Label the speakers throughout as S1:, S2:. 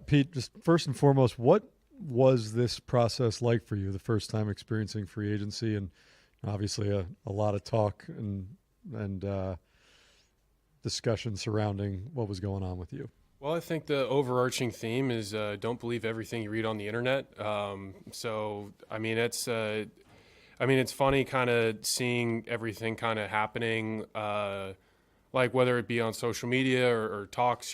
S1: Pete, just first and foremost, what was this process like for you, the first time experiencing free agency, and obviously a lot of talk and discussion surrounding what was going on with you?
S2: Well, I think the overarching theme is don't believe everything you read on the internet. It's funny kind of seeing everything kind of happening, like whether it be on social media or talk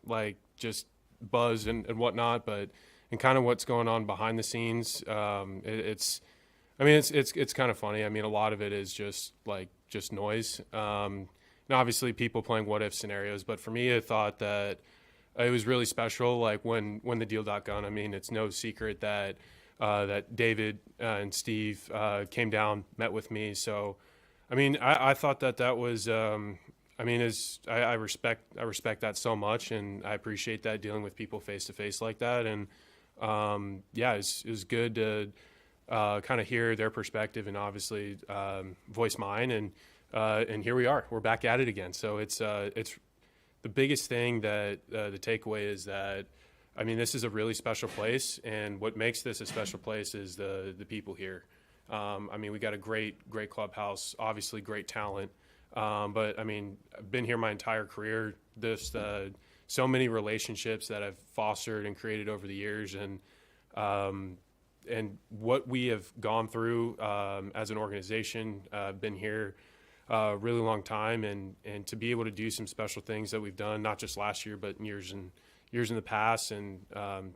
S2: like just buzz and whatnot, but and kind of what's going on behind the scenes. It's kind of funny. I mean, a lot of it is just noise. And obviously people playing what if scenarios, but for me, I thought that it was really special. Like when the deal got done, I mean, it's no secret that that David and Steve came down, met with me. So, I mean, I thought that was, I respect that so much, and I appreciate that, dealing with people face to face like that. And it was good to kind of hear their perspective and obviously voice mine. And here we are. We're back at it again. So it's the biggest thing that the takeaway is that, I mean, this is a really special place, and what makes this a special place is the people here. We got a great clubhouse, obviously great talent, but I mean, I've been here my entire career. So many relationships that I've fostered and created over the years, and what we have gone through as an organization. Been here a really long time, and to be able to do some special things that we've done, not just last year, but years in the past, and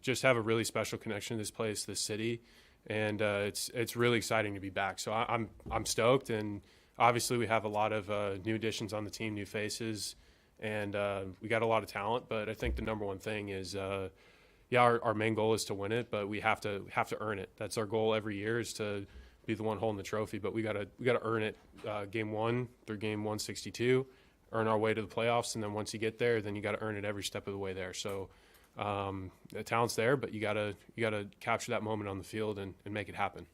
S2: just have a really special connection to this place, this city, and it's really exciting to be back. So I'm stoked, and obviously we have a lot of new additions on the team, new faces, and we got a lot of talent. But I think the number one thing is, our main goal is to win it, but we have to earn it. That's our goal every year, is to be the one holding the trophy, but we gotta earn it, game 1 through game 162. Earn our way to the playoffs, and then once you get there, then you got to earn it every step of the way there. So the talent's there, but you gotta capture that moment on the field and make it happen.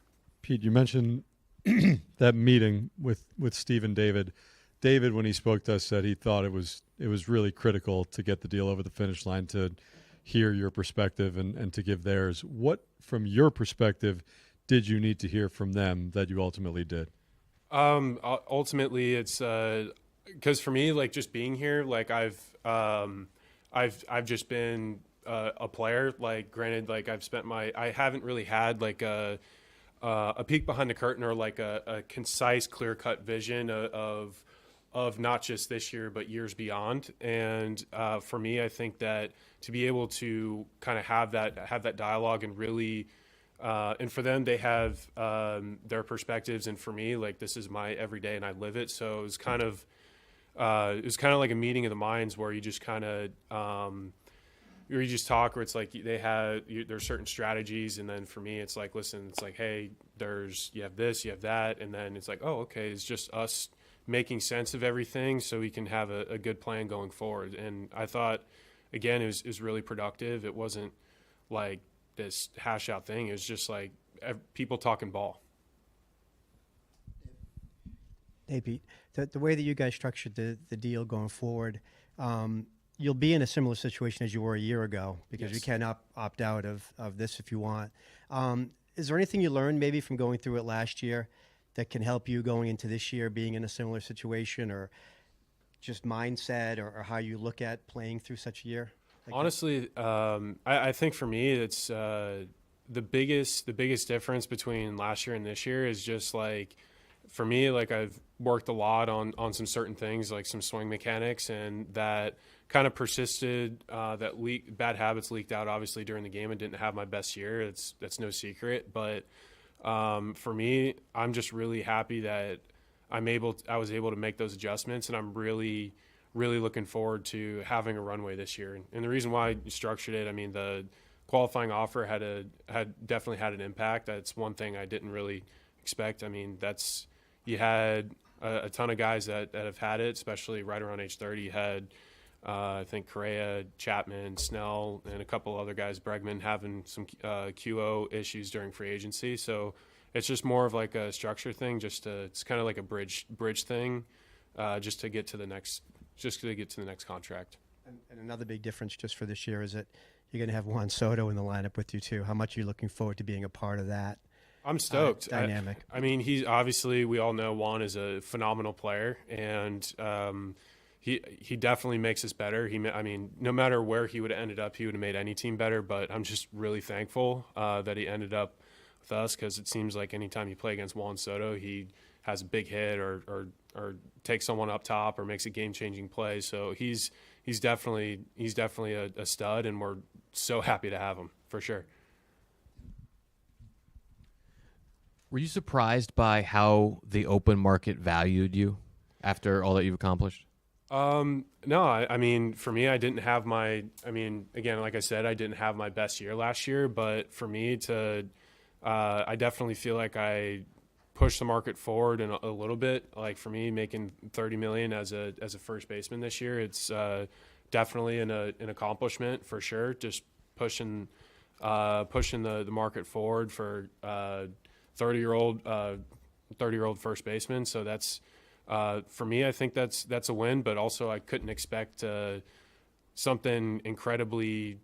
S1: Pete, you mentioned that meeting with Steve and David. David, when he spoke to us, said he thought it was really critical to get the deal over the finish line, to hear your perspective and to give theirs. What, from your perspective, did you need to hear from them that you ultimately did?
S2: Ultimately, it's because for me, like, just being here, like I've just been a player. Like, granted, like I haven't really had like a peek behind the curtain, or like a concise, clear cut vision of not just this year but years beyond. And for me, I think that to be able to kind of have that dialogue, and really. And for them, they have their perspectives, and for me, like, this is my everyday, and I live it. So it was kind of like a meeting of the minds, where you just kind of you just talk, where it's like there's certain strategies, and then for me, it's like, listen, it's like, hey, you have this, you have that, and then it's like, oh, okay, it's just us making sense of everything, so we can have a good plan going forward. And I thought, again, it was really productive. It wasn't like this hash out thing. It was just like people talking ball.
S3: Hey, Pete, the way that you guys structured the deal going forward, you'll be in a similar situation as you were a year ago, because you can opt out of this if you want. Is there anything you learned maybe from going through it last year that can help you going into this year, being in a similar situation, or just mindset, or how you look at playing through such a year?
S2: Honestly, I think for me, it's the biggest difference between last year and this year is just like, for me, like, I've worked a lot on some certain things, like some swing mechanics, and that kind of persisted. Bad habits leaked out obviously during the game. I didn't have my best year. That's no secret. But for me, I'm just really happy that I was able to make those adjustments, and I'm really looking forward to having a runway this year. And the reason why I structured it, I mean, the qualifying offer had definitely had an impact. That's one thing I didn't really expect. I mean, you had a ton of guys that have had it, especially right around age 30. You had, I think, Correa, Chapman, Snell, and a couple other guys, Bregman, having some QO issues during free agency. So it's just more of like a structure thing. It's kind of like a bridge thing, just to get to the next contract.
S3: And another big difference just for this year is that you're going to have Juan Soto in the lineup with you too. How much are you looking forward to being a part of that?
S2: I'm stoked.
S3: Dynamic.
S2: I mean, he's obviously, we all know Juan is a phenomenal player, and he definitely makes us better. I mean, no matter where he would have ended up, he would have made any team better. But I'm just really thankful that he ended up with us, because it seems like anytime you play against Juan Soto, he has a big hit or takes someone up top or makes a game-changing play. So he's definitely a stud, and we're so happy to have him for sure.
S4: Were you surprised by how the open market valued you after all that you've accomplished?
S2: No, I mean, for me, again, like I said, I didn't have my best year last year, but for me I definitely feel like I pushed the market forward in a little bit. Like for me, making $30 million as a first baseman this year, it's definitely an accomplishment for sure. Just pushing the market forward for 30-year-old first baseman. So that's for me, I think that's a win. But also, I couldn't expect something incredibly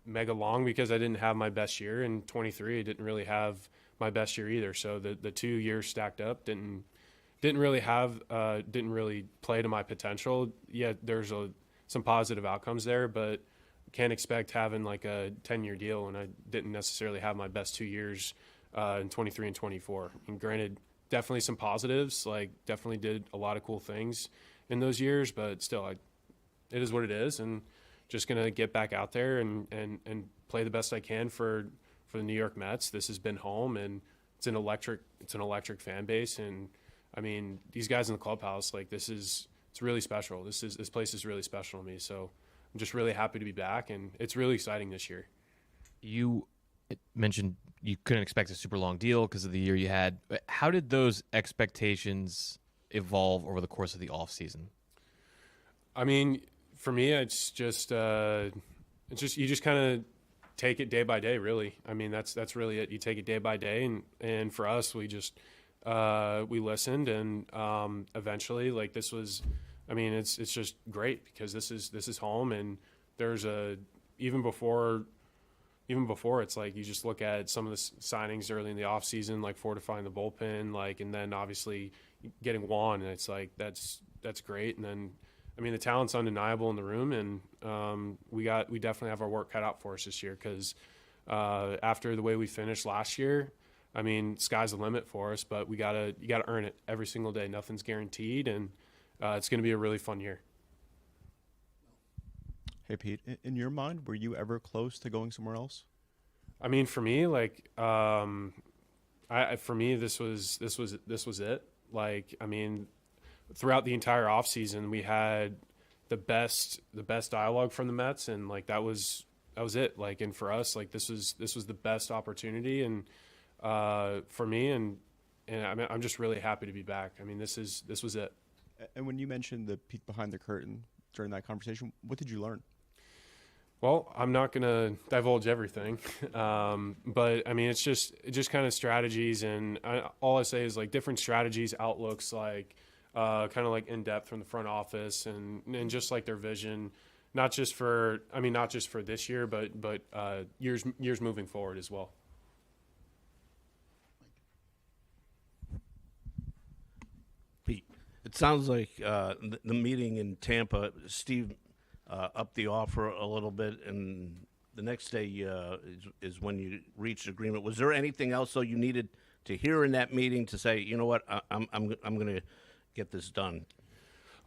S2: mega long, because I didn't have my best year in 23. I didn't really have my best year either. So the 2 years stacked up didn't really play to my potential. Yeah, there's some positive outcomes there, but can't expect having like a 10-year deal when I didn't necessarily have my best 2 years in 23 and 24. And granted, definitely some positives, like definitely did a lot of cool things in those years, but still, it is what it is, and just going to get back out there and play the best I can for the New York Mets. This has been home, and it's an electric fan base. And I mean, these guys in the clubhouse, like it's really special. This place is really special to me. So I'm just really happy to be back, and it's really exciting this year.
S4: You mentioned you couldn't expect a super long deal because of the year you had. How did those expectations evolve over the course of the off season?
S2: I mean, for me, it's just you just kind of take it day by day, really. I mean, that's really it. You take it day by day, and for us, we just we listened, and eventually, like this was, I mean, it's just great, because this is home, and there's even before it's like you just look at some of the signings early in the off season, like fortifying the bullpen, like, and then obviously getting Juan, and it's like that's great, and then. I mean, the talent's undeniable in the room, and we definitely have our work cut out for us this year, because after the way we finished last year, I mean, sky's the limit for us, but you gotta earn it every single day. Nothing's guaranteed, and it's going to be a really fun year.
S5: Hey, Pete, in your mind, were you ever close to going somewhere else?
S2: I mean, for me, like, for me, this was it. Like, I mean, throughout the entire offseason, we had the best dialogue from the Mets, and like that was it. Like, and for us, like this was the best opportunity, and for me, and I mean, I'm just really happy to be back. I mean, this was it.
S5: And when you mentioned the peek behind the curtain during that conversation, what did you learn?
S2: Well, I'm not going to divulge everything, but I mean, it's just kind of strategies, and all I say is like different strategies, outlooks, like kind of like in depth from the front office, and just like their vision, not just for this year, but years moving forward as well.
S6: Pete, it sounds like the meeting in Tampa, Steve upped the offer a little bit, and the next day is when you reached agreement. Was there anything else though you needed to hear in that meeting to say, you know what, I'm going to get this done?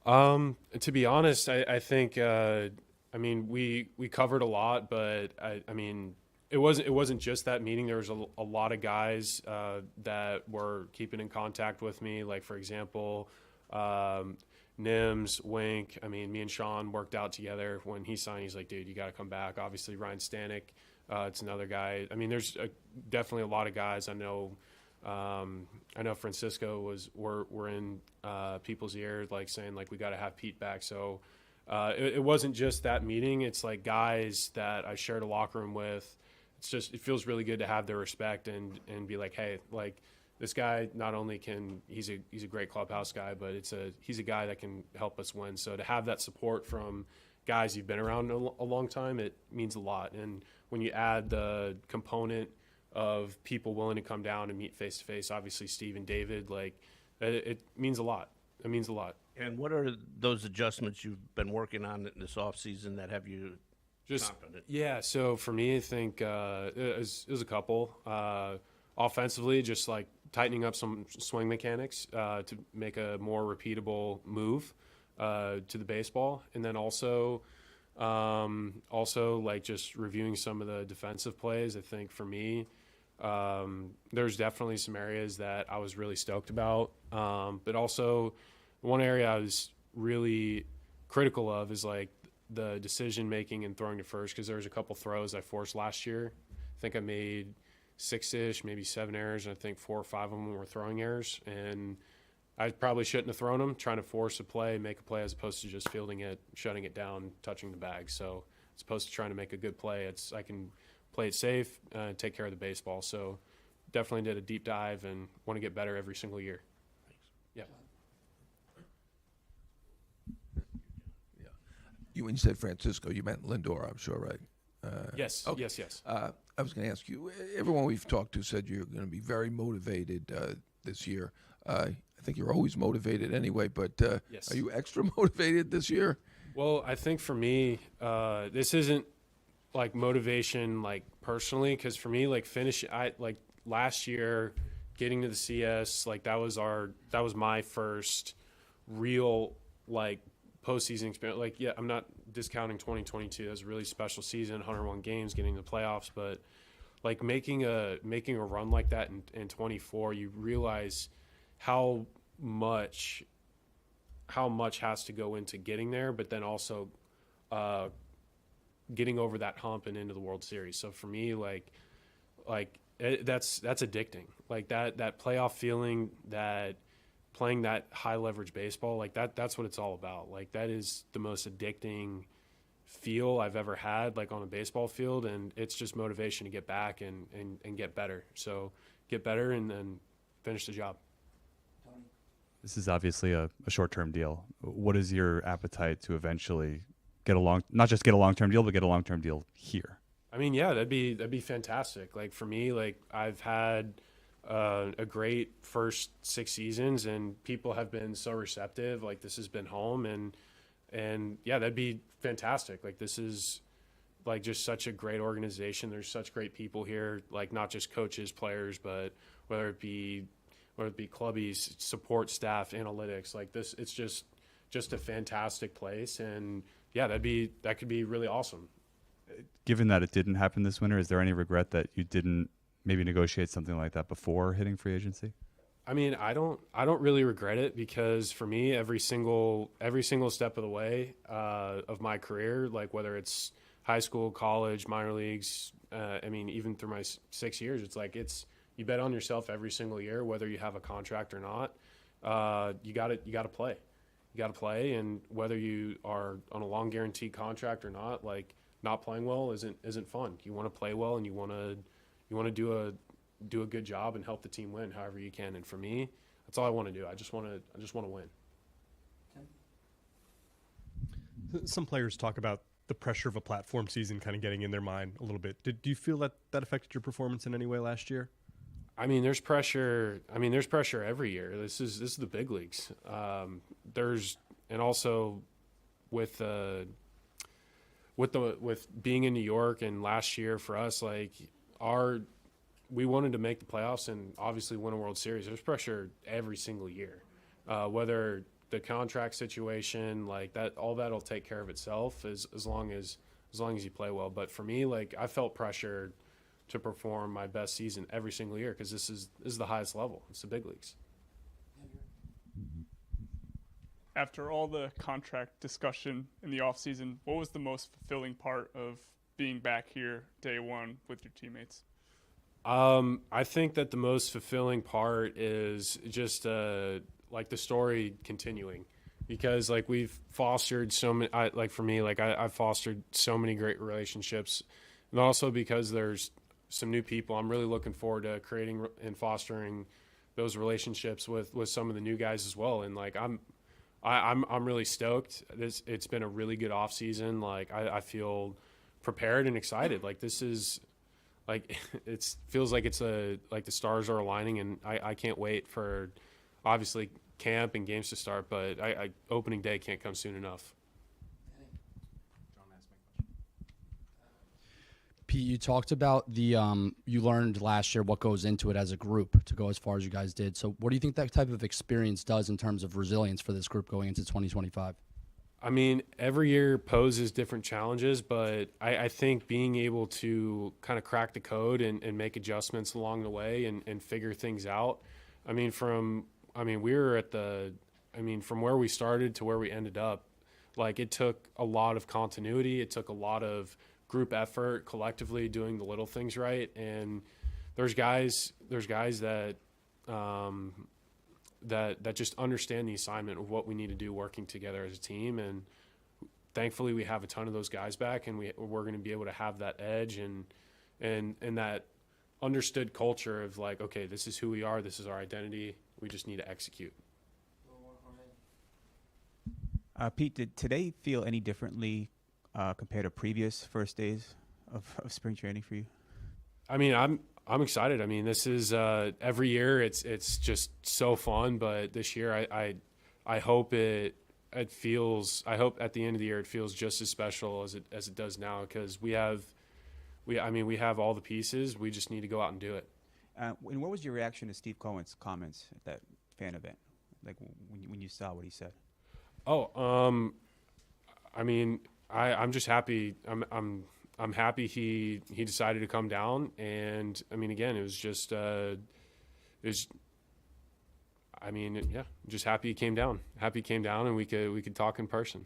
S2: To be honest, I think I mean we covered a lot, but I mean it wasn't just that meeting. There was a lot of guys that were keeping in contact with me. Like for example, Nims, Wink. I mean, me and Sean worked out together when he signed. He's like, dude, you got to come back. Obviously, Ryan Stanek, it's another guy. I mean, there's definitely a lot of guys. I know Francisco were in people's ear, like saying like we got to have Pete back. So it wasn't just that meeting. It's like guys that I shared a locker room with. It feels really good to have their respect and be like, hey, like this guy not only he's a great clubhouse guy, but he's a guy that can help us win. So to have that support from guys you've been around a long time, it means a lot. And when you add the component of people willing to come down and meet face to face, obviously Steve and David, like it means a lot. It means a lot.
S6: And what are those adjustments you've been working on in this offseason that have you confident?
S2: Yeah, so for me, I think it was a couple. Offensively, just like tightening up some swing mechanics to make a more repeatable move to the baseball, and then also like just reviewing some of the defensive plays. I think for me, there's definitely some areas that I was really stoked about, but also one area I was really critical of is like the decision making and throwing to first, because there was a couple throws I forced last year. I think I made 6-ish, maybe 7 errors, and I think 4 or 5 of them were throwing errors. And I probably shouldn't have thrown them, trying to force a play, make a play, as opposed to just fielding it, shutting it down, touching the bag. So as opposed to trying to make a good play, I can play it safe, take care of the baseball. So definitely did a deep dive and want to get better every single year. Yeah.
S7: You, when you said Francisco, you meant Lindor, I'm sure, right?
S2: Yes,
S7: okay.
S2: yes.
S7: I was going to ask you, everyone we've talked to said you're going to be very motivated this year. I think you're always motivated anyway, but
S2: Yes.
S7: Are you extra motivated this year?
S2: Well, I think for me, this isn't like motivation, like personally, because for me, like like last year, getting to the CS, like that was my first real like postseason experience. Like, yeah, I'm not discounting 2022. That was a really special season, 101 games, getting to the playoffs, but like making a run like that in 24, you realize how much has to go into getting there, but then also getting over that hump and into the World Series. So for me, that's addicting. Like that playoff feeling, that playing that high leverage baseball, like that's what it's all about. Like that is the most addicting feel I've ever had, like on a baseball field, and it's just motivation to get back and get better. So get better and then finish the job.
S8: This is obviously a short-term deal. What is your appetite to eventually not just get a long-term deal, but get a long-term deal here?
S2: I mean, yeah, that'd be fantastic. Like for me, like I've had a great first 6 seasons, and people have been so receptive. Like this has been home, and yeah, that'd be fantastic. Like this is like just such a great organization. There's such great people here, like not just coaches, players, but whether it be clubbies, support staff, analytics. Like this, it's just a fantastic place, and yeah, that could be really awesome.
S8: Given that it didn't happen this winter, is there any regret that you didn't maybe negotiate something like that before hitting free agency?
S2: I mean, I don't really regret it, because for me, every single step of the way of my career, like whether it's high school, college, minor leagues, I mean, even through my 6 years, it's like you bet on yourself every single year, whether you have a contract or not. You got to play. You got to play, and whether you are on a long guaranteed contract or not, like not playing well isn't fun. You want to play well, and you want to do a good job and help the team win however you can. And for me, that's all I want to do. I just want to win.
S9: Some players talk about the pressure of a platform season kind of getting in their mind a little bit. Do you feel that affected your performance in any way last year?
S2: I mean, there's pressure. I mean, there's pressure every year. This is the big leagues. And also with being in New York, and last year for us, like we wanted to make the playoffs and obviously win a World Series. There's pressure every single year, whether the contract situation, like that, all that'll take care of itself as long as you play well. But for me, like I felt pressure to perform my best season every single year, because this is the highest level. It's the big leagues.
S10: After all the contract discussion in the offseason, what was the most fulfilling part of being back here day one with your teammates?
S2: I think that the most fulfilling part is just like the story continuing, because like we've fostered so many. For me, like I've fostered so many great relationships, and also because there's some new people. I'm really looking forward to creating and fostering those relationships with some of the new guys as well. And like I'm I'm really stoked. It's been a really good off season. Like I feel prepared and excited. Like this is like it feels like like the stars are aligning, and I can't wait for obviously camp and games to start. But opening day can't come soon enough.
S11: Pete, you talked about you learned last year what goes into it as a group to go as far as you guys did. So what do you think that type of experience does in terms of resilience for this group going into 2025?
S2: I mean, every year poses different challenges, but I think being able to kind of crack the code and make adjustments along the way and figure things out. From where we started to where we ended up, like it took a lot of continuity. It took a lot of group effort, collectively doing the little things right. And there's guys that that just understand the assignment of what we need to do working together as a team. And thankfully we have a ton of those guys back, and we're going to be able to have that edge and that understood culture of like, okay, this is who we are. This is our identity. We just need to execute.
S12: Pete, did today feel any differently compared to previous first days of spring training for you?
S2: I mean, I'm excited. I mean, this is every year it's just so fun, but this year I hope I hope at the end of the year it feels just as special as it does now, because we have all the pieces. We just need to go out and do it.
S12: And what was your reaction to Steve Cohen's comments at that fan event? Like when you saw what he said?
S2: I mean, I'm just happy. I'm happy he decided to come down, and I mean, again, it was just just happy he came down. Happy he came down, and we could talk in person.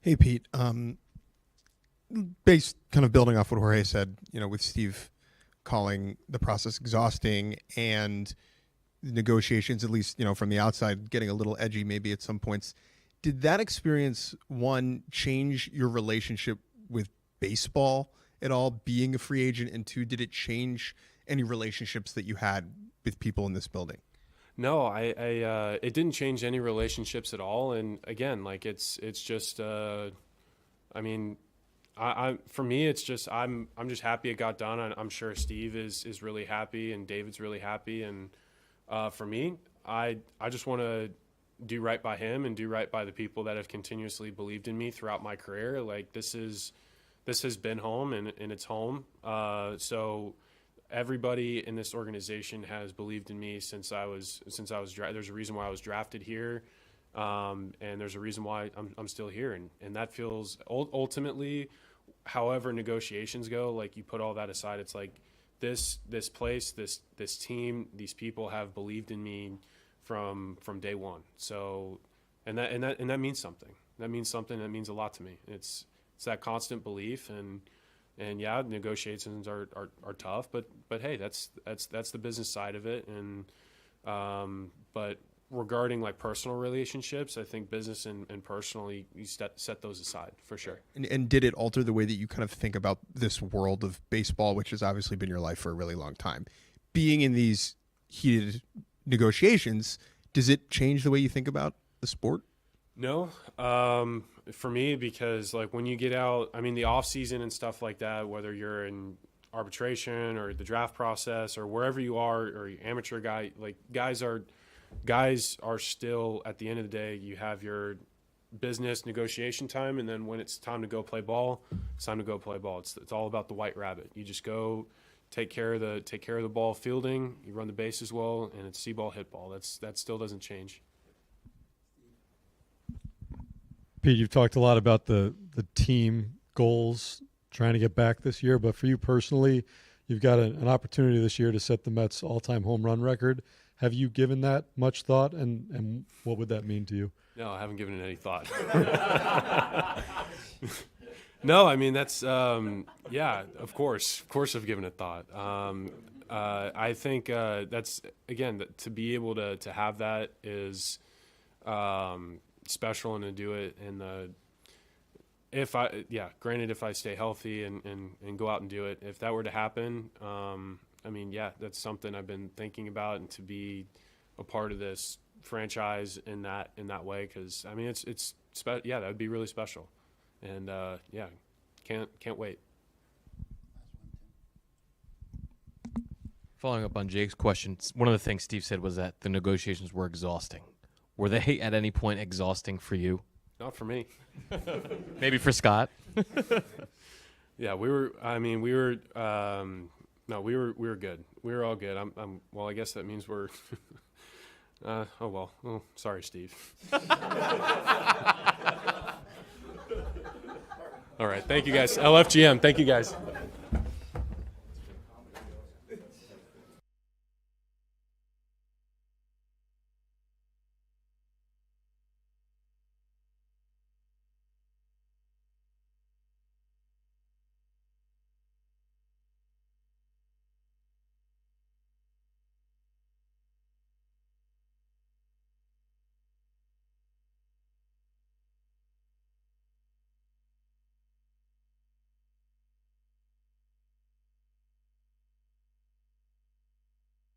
S13: Hey, Pete. Based kind of building off what Jorge said, with Steve calling the process exhausting and negotiations, at least, from the outside, getting a little edgy maybe at some points. Did that experience, one, change your relationship with baseball at all, being a free agent? And two, did it change any relationships that you had with people in this building?
S2: No, it didn't change any relationships at all. And again, like it's just, for me, it's just, I'm just happy it got done. I'm sure Steve is really happy, and David's really happy. And for me, I just want to do right by him and do right by the people that have continuously believed in me throughout my career. Like this has been home, and it's home. So everybody in this organization has believed in me since I was there's a reason why I was drafted here. And there's a reason why I'm still here. And that feels ultimately, however negotiations go, like you put all that aside, it's like this place, this team, these people have believed in me from day one. So, and that means something. That means something. That means a lot to me. It's that constant belief, and yeah, negotiations are tough, but hey, that's the business side of it. And but regarding like personal relationships, I think business and personally, you set those aside for sure.
S13: And did it alter the way that you kind of think about this world of baseball, which has obviously been your life for a really long time? Being in these heated negotiations, does it change the way you think about the sport?
S2: No, for me, because like when you get out, I mean, the off season and stuff like that, whether you're in arbitration or the draft process or wherever you are, or you're amateur guy, like guys are still, at the end of the day, you have your business negotiation time, and then when it's time to go play ball, it's time to go play ball. It's all about the white rabbit. You just go take care of the ball fielding, you run the bases well, and it's see ball, hit ball. That still doesn't change.
S1: Pete, you've talked a lot about the team goals trying to get back this year, but for you personally, you've got an opportunity this year to set the Mets' all-time home run record. Have you given that much thought, and what would that mean to you?
S2: No, I haven't given it any thought. No, I mean, that's, yeah, of course I've given it thought. I think that's, again, to be able to have that is special, and to do it. And granted, if I stay healthy and go out and do it, if that were to happen, I mean, yeah, that's something I've been thinking about, and to be a part of this franchise in that way, because I mean that would be really special, and can't wait.
S4: Following up on Jake's question, one of the things Steve said was that the negotiations were exhausting. Were they at any point exhausting for you?
S2: Not for me.
S4: Maybe for Scott.
S2: Yeah, we were good. We were all good. Well, I guess that means we're. Oh, sorry, Steve. All right, thank you guys. LFGM, thank you guys.